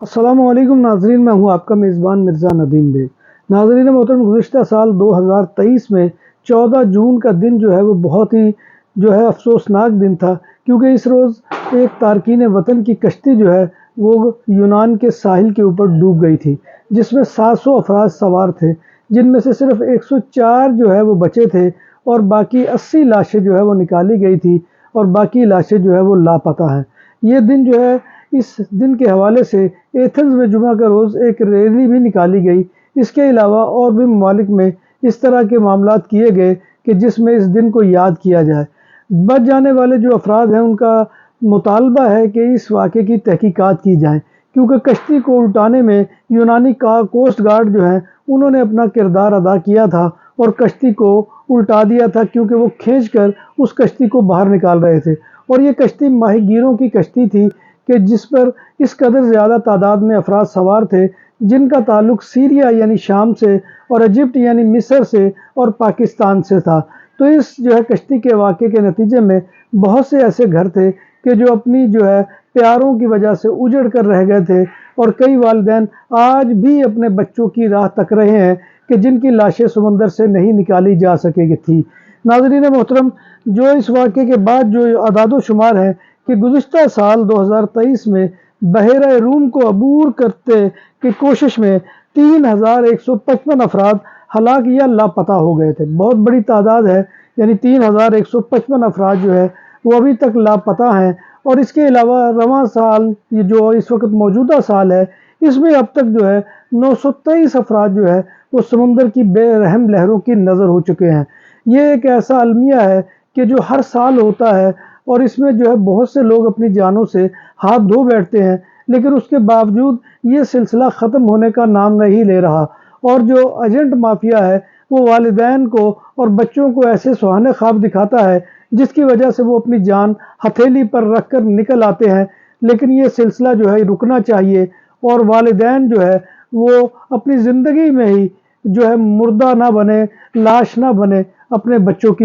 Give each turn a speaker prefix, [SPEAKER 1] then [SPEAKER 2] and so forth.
[SPEAKER 1] السلام علیکم ناظرین، میں ہوں آپ کا میزبان مرزا ندیم بیگ۔ ناظرین محترم، گزشتہ سال 2023 میں 14 جون کا دن جو ہے وہ بہت ہی افسوسناک دن تھا، کیونکہ اس روز ایک تارکین وطن کی کشتی جو ہے وہ یونان کے ساحل کے اوپر ڈوب گئی تھی، جس میں 700 افراد سوار تھے، جن میں سے صرف 104 جو ہے وہ بچے تھے اور باقی 80 لاشیں جو ہے وہ نکالی گئی تھی اور باقی لاشیں جو ہے وہ لاپتہ ہیں۔ یہ دن جو ہے، اس دن کے حوالے سے ایتھنز میں جمعہ کا روز ایک ریلی بھی نکالی گئی۔ اس کے علاوہ اور بھی ممالک میں اس طرح کے معاملات کیے گئے کہ جس میں اس دن کو یاد کیا جائے۔ بچ جانے والے جو افراد ہیں ان کا مطالبہ ہے کہ اس واقعے کی تحقیقات کی جائیں، کیونکہ کشتی کو الٹانے میں یونانی کوسٹ گارڈ جو ہیں انہوں نے اپنا کردار ادا کیا تھا اور کشتی کو الٹا دیا تھا، کیونکہ وہ کھینچ کر اس کشتی کو باہر نکال رہے تھے، اور یہ کشتی ماہی گیروں کی کشتی تھی کہ جس پر اس قدر زیادہ تعداد میں افراد سوار تھے جن کا تعلق سیریا یعنی شام سے اور ایجپٹ یعنی مصر سے اور پاکستان سے تھا۔ تو اس کشتی کے واقعے کے نتیجے میں بہت سے ایسے گھر تھے کہ جو اپنی پیاروں کی وجہ سے اجڑ کر رہ گئے تھے، اور کئی والدین آج بھی اپنے بچوں کی راہ تک رہے ہیں کہ جن کی لاشیں سمندر سے نہیں نکالی جا سکے تھی۔ ناظرین محترم، جو اس واقعے کے بعد جو اعداد و شمار ہے کہ گزشتہ سال 2023 میں بحیرہ روم کو عبور کرتے کی کوشش میں 3155 افراد ہلاک یا لاپتہ ہو گئے تھے۔ بہت بڑی تعداد ہے، یعنی 3155 افراد جو ہے وہ ابھی تک لاپتہ ہیں، اور اس کے علاوہ رواں سال جو اس وقت موجودہ سال ہے اس میں اب تک 923 افراد جو ہے وہ سمندر کی بے رحم لہروں کی نظر ہو چکے ہیں۔ یہ ایک ایسا المیہ ہے کہ جو ہر سال ہوتا ہے، اور اس میں بہت سے لوگ اپنی جانوں سے ہاتھ دھو بیٹھتے ہیں، لیکن اس کے باوجود یہ سلسلہ ختم ہونے کا نام نہیں لے رہا، اور جو ایجنٹ مافیا ہے وہ والدین کو اور بچوں کو ایسے سہانے خواب دکھاتا ہے جس کی وجہ سے وہ اپنی جان ہتھیلی پر رکھ کر نکل آتے ہیں، لیکن یہ سلسلہ رکنا چاہیے، اور والدین وہ اپنی زندگی میں ہی مردہ نہ بنے، لاش نہ بنے، اپنے بچوں کی